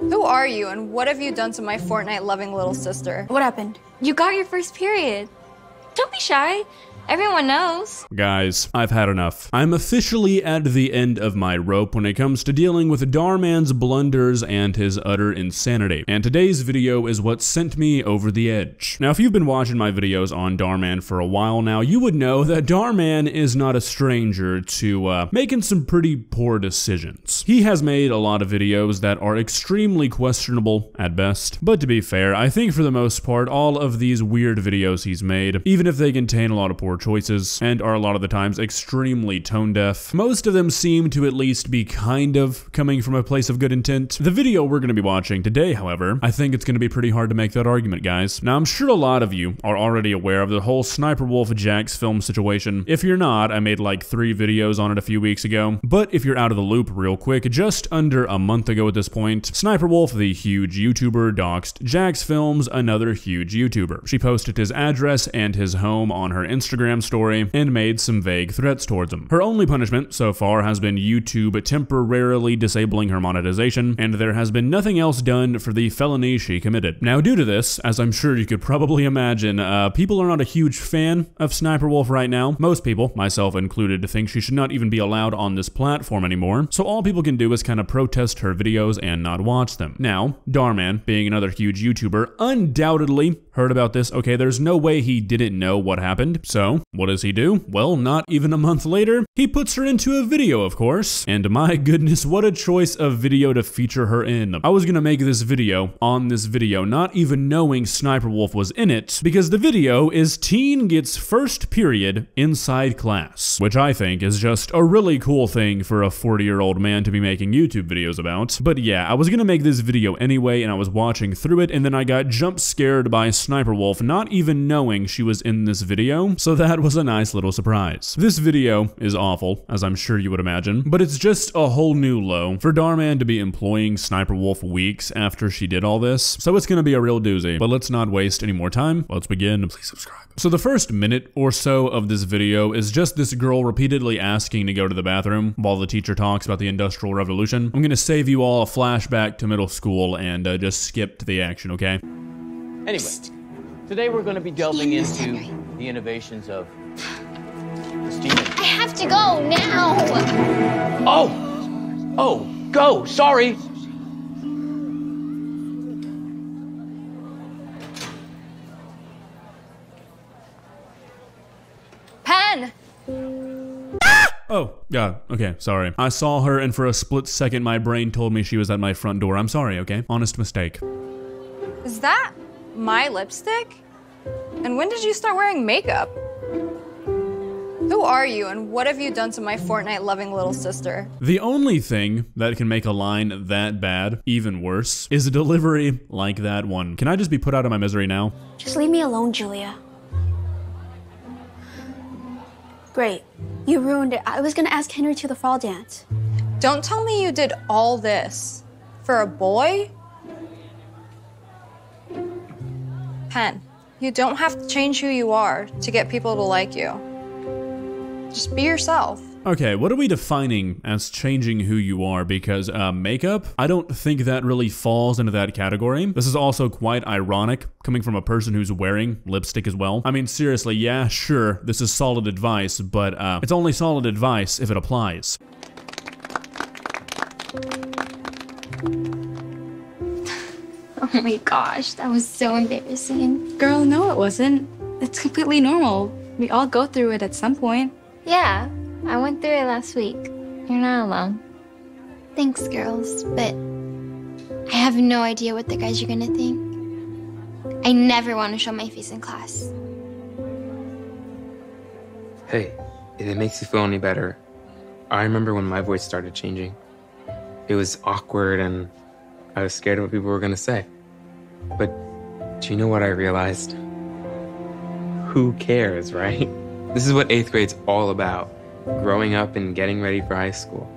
Who are you, and what have you done to my Fortnite-loving little sister? What happened? You got your first period. Don't be shy. Everyone knows. Guys, I've had enough. I'm officially at the end of my rope when it comes to dealing with Dhar Mann's blunders and his utter insanity. And today's video is what sent me over the edge. Now, if you've been watching my videos on Dhar Mann for a while now, you would know that Dhar Mann is not a stranger to making some pretty poor decisions. He has made a lot of videos that are extremely questionable at best. But to be fair, I think for the most part, all of these weird videos he's made, even if they contain a lot of poor choices and are a lot of the times extremely tone deaf, most of them seem to at least be kind of coming from a place of good intent. The video we're going to be watching today, however, I think it's going to be pretty hard to make that argument, guys. Now, I'm sure a lot of you are already aware of the whole Sniperwolf Jacksfilms situation. If you're not, I made like 3 videos on it a few weeks ago. But if you're out of the loop real quick, just under a month ago at this point, Sniperwolf, the huge YouTuber, doxed Jacksfilms, another huge YouTuber. She posted his address and his home on her Instagram story and made some vague threats towards him. Her only punishment so far has been YouTube temporarily disabling her monetization, and there has been nothing else done for the felony she committed. Now, due to this, as I'm sure you could probably imagine, people are not a huge fan of Sniperwolf right now. Most people, myself included, think she should not even be allowed on this platform anymore, so all people can do is kind of protest her videos and not watch them. Now, Dhar Mann, being another huge YouTuber, undoubtedly heard about this. Okay, there's no way he didn't know what happened, so what does he do? Well, not even a month later, he puts her into a video, of course. And my goodness, what a choice of video to feature her in. I was gonna make this video on this video, not even knowing Sniperwolf was in it, because the video is teen gets first period inside class, which I think is just a really cool thing for a 40-year-old man to be making YouTube videos about. But yeah, I was gonna make this video anyway, and I was watching through it, and then I got jump scared by Sniperwolf, not even knowing she was in this video, so that was a nice little surprise. This video is awful, as I'm sure you would imagine, but it's just a whole new low for Dhar Mann to be employing Sniperwolf weeks after she did all this, so it's gonna be a real doozy. But let's not waste any more time. Let's begin. Please subscribe. So the first minute or so of this video is just this girl repeatedly asking to go to the bathroom while the teacher talks about the Industrial Revolution. I'm gonna save you all a flashback to middle school and just skip to the action, okay? Anyway, today we're going to be delving into the innovations of the steam engine. I have to go now. Oh, go. Sorry. Pen! Oh, God. Okay, sorry. I saw her and for a split second my brain told me she was at my front door. I'm sorry, okay? Honest mistake. Is that my lipstick? And when did you start wearing makeup? Who are you, and what have you done to my Fortnite-loving little sister? The only thing that can make a line that bad even worse is a delivery like that one. Can I just be put out of my misery now? Just leave me alone, Julia. Great. You ruined it. I was gonna ask Henry to the fall dance. Don't tell me you did all this for a boy? Pen, you don't have to change who you are to get people to like you. Just be yourself. Okay, what are we defining as changing who you are? Because makeup, I don't think that really falls into that category. This is also quite ironic, coming from a person who's wearing lipstick as well. I mean, seriously, yeah, sure, this is solid advice, but it's only solid advice if it applies. Oh my gosh, that was so embarrassing. Girl, no, it wasn't. It's completely normal. We all go through it at some point. Yeah, I went through it last week. You're not alone. Thanks, girls, but I have no idea what the guys are gonna think. I never want to show my face in class. Hey, if it makes you feel any better, I remember when my voice started changing. It was awkward and I was scared of what people were gonna say. But do you know what I realized? Who cares, right? This is what 8th grade's all about. Growing up and getting ready for high school.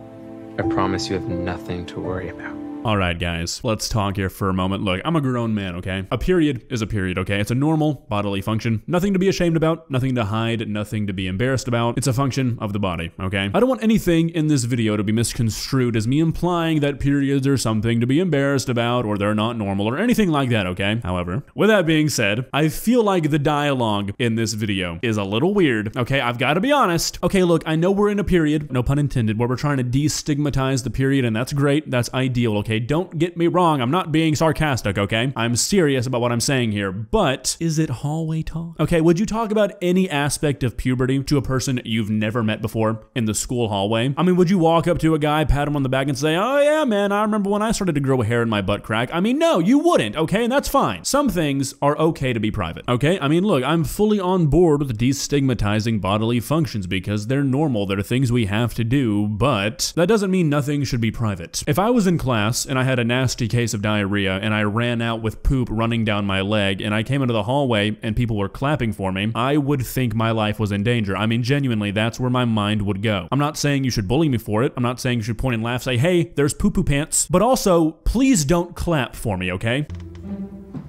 I promise you have nothing to worry about. All right, guys, let's talk here for a moment. Look, I'm a grown man, okay? A period is a period, okay? It's a normal bodily function. Nothing to be ashamed about, nothing to hide, nothing to be embarrassed about. It's a function of the body, okay? I don't want anything in this video to be misconstrued as me implying that periods are something to be embarrassed about or they're not normal or anything like that, okay? However, with that being said, I feel like the dialogue in this video is a little weird, okay? I've got to be honest. Okay, look, I know we're in a period, no pun intended, where we're trying to destigmatize the period, and that's great, that's ideal, okay? Don't get me wrong, I'm not being sarcastic, okay? I'm serious about what I'm saying here, but is it hallway talk? Okay, would you talk about any aspect of puberty to a person you've never met before in the school hallway? I mean, would you walk up to a guy, pat him on the back and say, oh yeah, man, I remember when I started to grow hair in my butt crack? I mean, no, you wouldn't, okay? And that's fine. Some things are okay to be private, okay? I mean, look, I'm fully on board with destigmatizing bodily functions because they're normal, they're things we have to do, but that doesn't mean nothing should be private. If I was in class and I had a nasty case of diarrhea and I ran out with poop running down my leg and I came into the hallway and people were clapping for me, I would think my life was in danger. I mean, genuinely, that's where my mind would go. I'm not saying you should bully me for it. I'm not saying you should point and laugh, say, hey, there's poo-poo pants. But also, please don't clap for me, okay?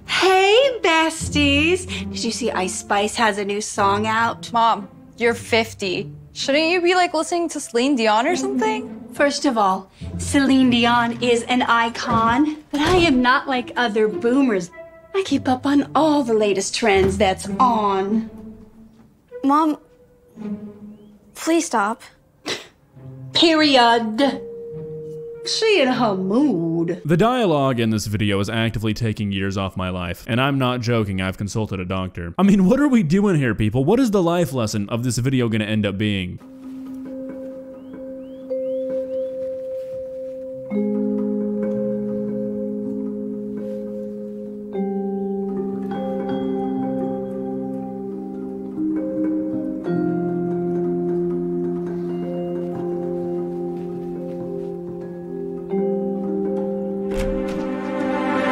Hey, besties! Did you see Ice Spice has a new song out? Mom, you're 50. Shouldn't you be like listening to Celine Dion or something? First of all, Celine Dion is an icon, but I am not like other boomers. I keep up on all the latest trends that's on. Mom, please stop. Period. She in her mood. The dialogue in this video is actively taking years off my life, and I'm not joking, I've consulted a doctor. I mean, what are we doing here, people? What is the life lesson of this video gonna end up being?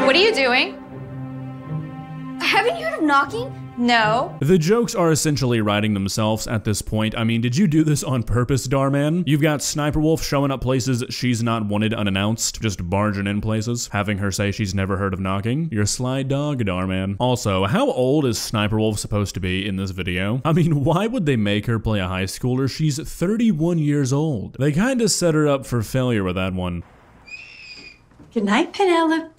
What are you doing? Haven't you heard of knocking? No. The jokes are essentially writing themselves at this point. I mean, did you do this on purpose, Dhar Mann? You've got Sniperwolf showing up places she's not wanted unannounced, just barging in places, having her say she's never heard of knocking. You're a sly dog, Dhar Mann. Also, how old is Sniperwolf supposed to be in this video? I mean, why would they make her play a high schooler? She's 31 years old. They kinda set her up for failure with that one. Good night, Penelope.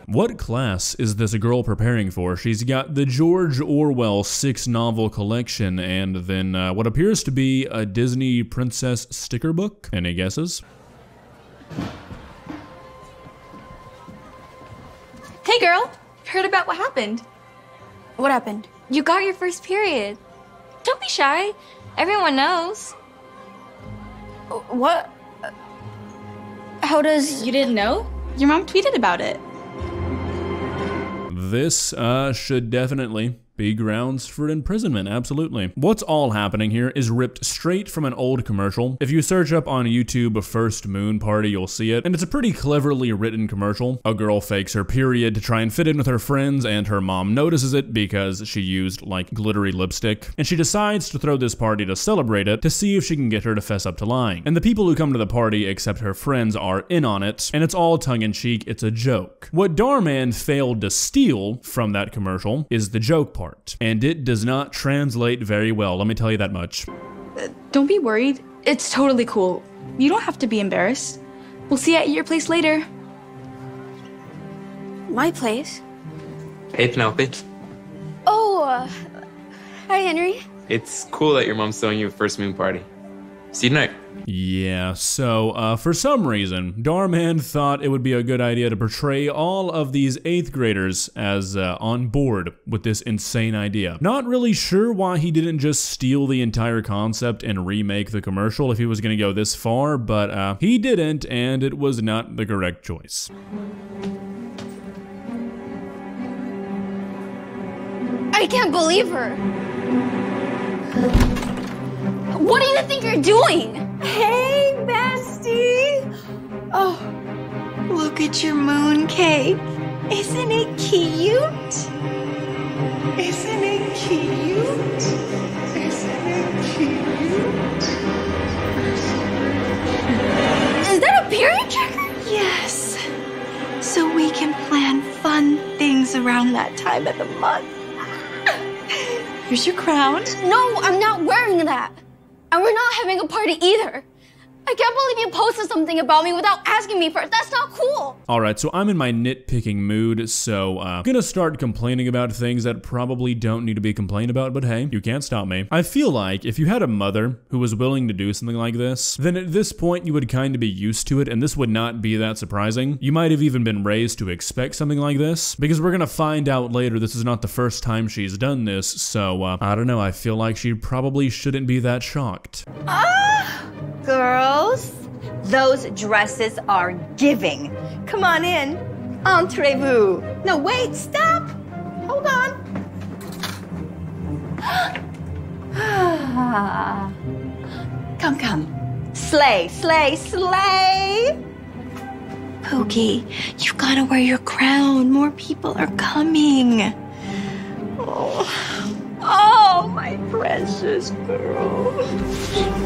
What class is this girl preparing for? She's got the George Orwell 6-novel collection and then what appears to be a Disney princess sticker book. Any guesses? Hey girl, heard about what happened? What happened? You got your first period. Don't be shy. Everyone knows. What? How does... You didn't know? Your mom tweeted about it. This should definitely be grounds for imprisonment, absolutely. What's all happening here is ripped straight from an old commercial. If you search up on YouTube First Moon Party, you'll see it, and it's a pretty cleverly written commercial. A girl fakes her period to try and fit in with her friends, and her mom notices it because she used like glittery lipstick, and she decides to throw this party to celebrate it to see if she can get her to fess up to lying. And the people who come to the party, except her friends, are in on it, and it's all tongue-in-cheek, it's a joke. What Dhar Mann failed to steal from that commercial is the joke part. And it does not translate very well, let me tell you that much. Don't be worried. It's totally cool. You don't have to be embarrassed. We'll see you at your place later. My place? Hey, Penelope. Oh, hi, Henry. It's cool that your mom's throwing you a First Moon Party. See you tonight. Yeah, so for some reason, Dhar Mann thought it would be a good idea to portray all of these 8th graders as on board with this insane idea. Not really sure why he didn't just steal the entire concept and remake the commercial if he was going to go this far, but he didn't, and it was not the correct choice. I can't believe her. What do you think you're doing? Hey, bestie. Oh, look at your moon cake. Isn't it cute? Isn't it cute? Isn't it cute? Is that a period checker? Yes. So we can plan fun things around that time of the month. Here's your crown. No, I'm not wearing that. And we're not having a party either. I can't believe you posted something about me without asking me first. That's not cool. Alright, so I'm in my nitpicking mood, so I'm gonna start complaining about things that probably don't need to be complained about, but hey, you can't stop me. I feel like if you had a mother who was willing to do something like this, then at this point you would kind of be used to it, and this would not be that surprising. You might have even been raised to expect something like this, because we're gonna find out later this is not the first time she's done this, so I don't know, I feel like she probably shouldn't be that shocked. Girls, those dresses are giving. Come on in. Entrez-vous. No, wait, stop. Hold on. Come. Slay, slay, slay. Pookie, you gotta wear your crown. More people are coming. Oh, my precious girl.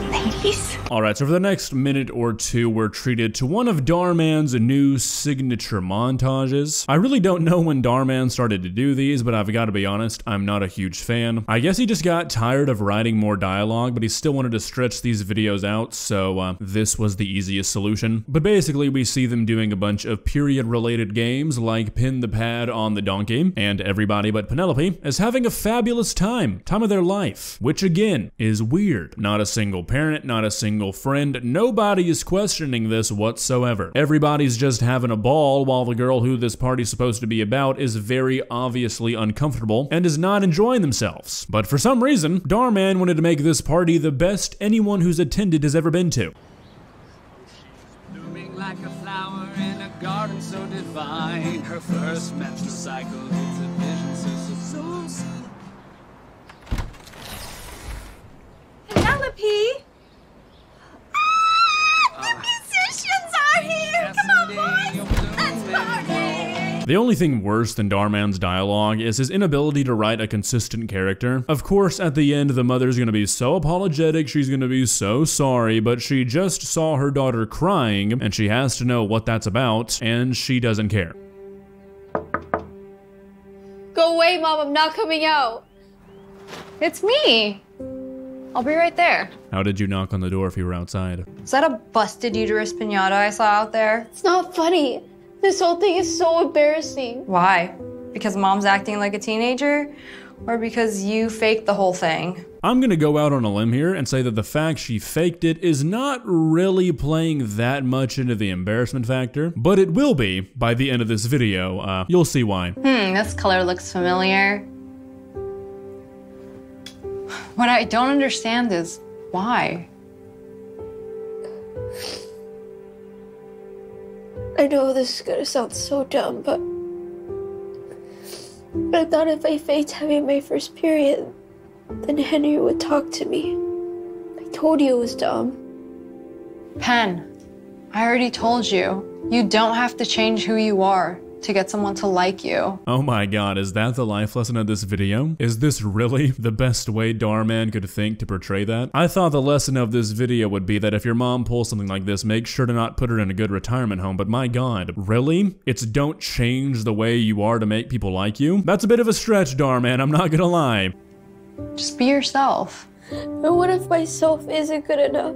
Ladies. Alright, so for the next minute or two, we're treated to one of Dhar Mann's new signature montages. I really don't know when Dhar Mann started to do these, but I've got to be honest, I'm not a huge fan. I guess he just got tired of writing more dialogue, but he still wanted to stretch these videos out, so this was the easiest solution. But basically, we see them doing a bunch of period-related games like Pin the Pad on the Donkey, and everybody but Penelope is having a fabulous time of their life, which again is weird. Not a single parent, not a single friend, nobody is questioning this whatsoever. Everybody's just having a ball while the girl who this party's supposed to be about is very obviously uncomfortable and is not enjoying themselves. But for some reason, Dhar Mann wanted to make this party the best anyone who's attended has ever been to. Blooming like a flower in a garden so divine. Her first menstrual cycle, it's a vision so sweet. Penelope! The musicians are here! Come on, boys! Let's party! The only thing worse than Dhar Mann's dialogue is his inability to write a consistent character. Of course, at the end, the mother's gonna be so apologetic, she's gonna be so sorry, but she just saw her daughter crying, and she has to know what that's about, and she doesn't care. Go away, Mom. I'm not coming out. It's me. I'll be right there. How did you knock on the door if you were outside? Is that a busted uterus pinata I saw out there? It's not funny. This whole thing is so embarrassing. Why? Because Mom's acting like a teenager? Or because you faked the whole thing? I'm gonna go out on a limb here and say that the fact she faked it is not really playing that much into the embarrassment factor, but it will be by the end of this video. You'll see why. This color looks familiar. What I don't understand is why? I know this is gonna sound so dumb, but I thought if I faked having my first period, then Henry would talk to me. I told you it was dumb. Pen, I already told you, you don't have to change who you are to get someone to like you. Oh my god, is that the life lesson of this video? Is this really the best way Dhar Mann could think to portray that? I thought the lesson of this video would be that if your mom pulls something like this, make sure to not put her in a good retirement home, but my god, really? It's don't change the way you are to make people like you? That's a bit of a stretch, Dhar Mann, I'm not gonna lie. Just be yourself. But what if myself isn't good enough?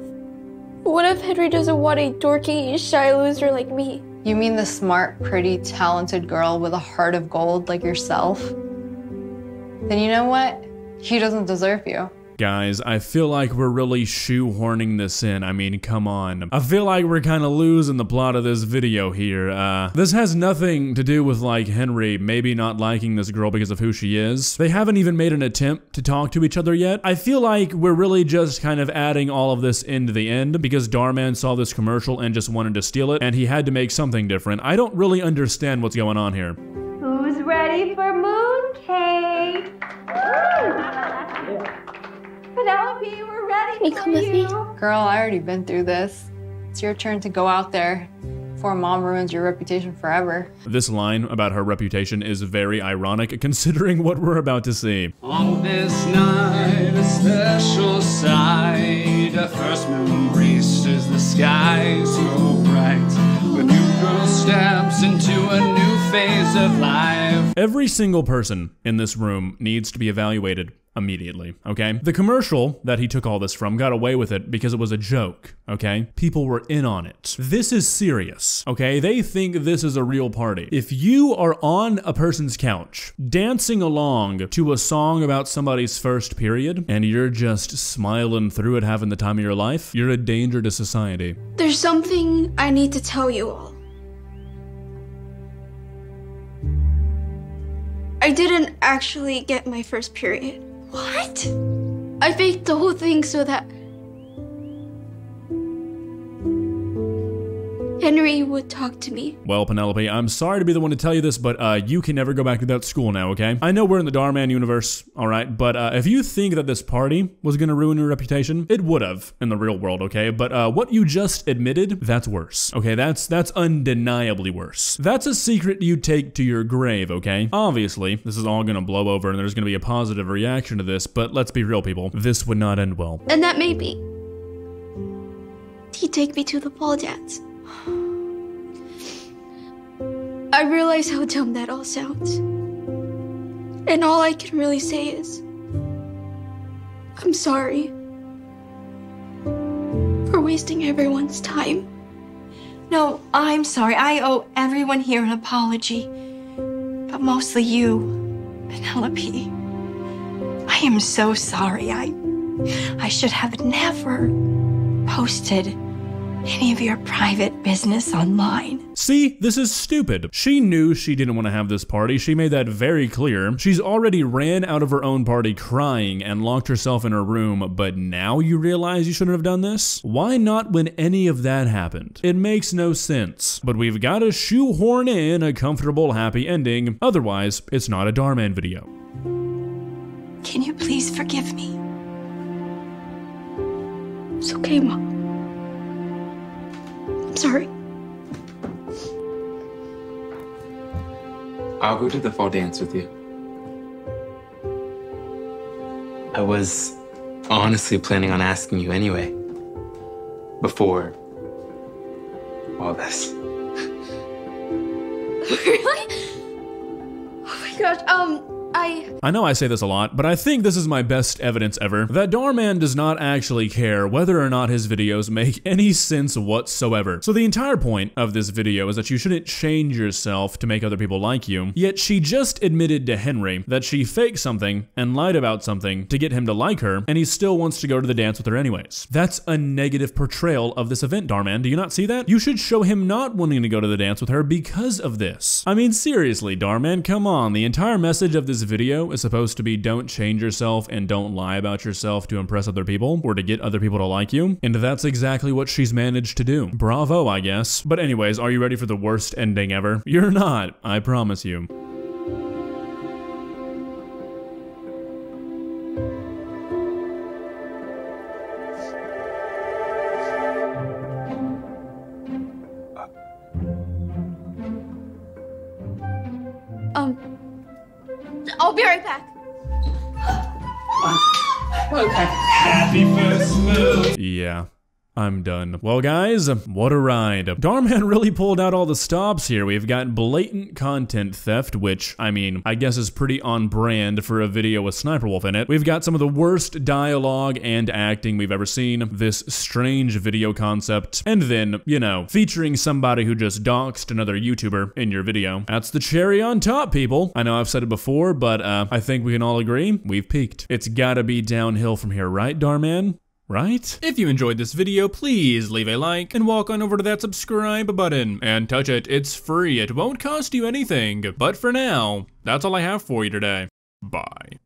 What if Henry doesn't want a dorky, shy loser like me? You mean the smart, pretty, talented girl with a heart of gold like yourself? Then you know what? He doesn't deserve you. Guys, I feel like we're really shoehorning this in. I mean, come on. I feel like we're kind of losing the plot of this video here. This has nothing to do with, like, Henry maybe not liking this girl because of who she is. They haven't even made an attempt to talk to each other yet. I feel like we're really just kind of adding all of this into the end because Dhar Mann saw this commercial and just wanted to steal it, and he had to make something different. I don't really understand what's going on here. Who's ready for mooncake? me come with me? Girl, I already been through this. It's your turn to go out there before Mom ruins your reputation forever. This line about her reputation is very ironic considering what we're about to see. On this night, a special sight. A first moon breezes the sky so bright. A new girl steps into a new phase of life. Every single person in this room needs to be evaluated immediately, okay? The commercial that he took all this from got away with it because it was a joke, okay? People were in on it. This is serious, okay? They think this is a real party. If you are on a person's couch, dancing along to a song about somebody's first period, and you're just smiling through it, having the time of your life, you're a danger to society. There's something I need to tell you all. I didn't actually get my first period. What? I faked the whole thing so that Henry would talk to me. Well, Penelope, I'm sorry to be the one to tell you this, but you can never go back to that school now, okay? I know we're in the Dhar Mann universe, all right? But if you think that this party was gonna ruin your reputation, it would have in the real world, okay? But what you just admitted, that's worse, okay? That's undeniably worse. That's a secret you take to your grave, okay? Obviously, this is all gonna blow over and there's gonna be a positive reaction to this, but let's be real, people. This would not end well. And that made me. He'd take me to the ball dance. I realize how dumb that all sounds. And all I can really say is, I'm sorry for wasting everyone's time. No, I'm sorry. I owe everyone here an apology. But mostly you, Penelope. I am so sorry. I should have never posted any of your private business online. See, this is stupid. She knew she didn't want to have this party. She made that very clear. She's already ran out of her own party crying and locked herself in her room, but now you realize you shouldn't have done this? Why not when any of that happened? It makes no sense. But we've got to shoehorn in a comfortable, happy ending. Otherwise, it's not a Dhar Mann video. Can you please forgive me? It's okay, Mom. I'm sorry. I'll go to the fall dance with you. I was honestly planning on asking you anyway. Before all this. Really? Oh my gosh, I know I say this a lot, but I think this is my best evidence ever that Dhar Mann does not actually care whether or not his videos make any sense whatsoever. So the entire point of this video is that you shouldn't change yourself to make other people like you, yet she just admitted to Henry that she faked something and lied about something to get him to like her, and he still wants to go to the dance with her anyways. That's a negative portrayal of this event, Dhar Mann. Do you not see that? You should show him not wanting to go to the dance with her because of this. I mean, seriously, Dhar Mann, come on. The entire message of this video is supposed to be don't change yourself and don't lie about yourself to impress other people or to get other people to like you. And that's exactly what she's managed to do. Bravo, I guess. But anyways, are you ready for the worst ending ever? You're not, I promise you. I'll be right back. Happy first move. Yeah. I'm done. Well, guys, what a ride. Dhar Mann really pulled out all the stops here. We've got blatant content theft, which, I mean, I guess is pretty on brand for a video with SSSniperwolf in it. We've got some of the worst dialogue and acting we've ever seen, this strange video concept, and then, you know, featuring somebody who just doxed another YouTuber in your video. That's the cherry on top, people. I know I've said it before, but I think we can all agree we've peaked. It's gotta be downhill from here, right, Dhar Mann? Right? If you enjoyed this video, please leave a like and walk on over to that subscribe button and touch it. It's free. It won't cost you anything. But for now, that's all I have for you today. Bye.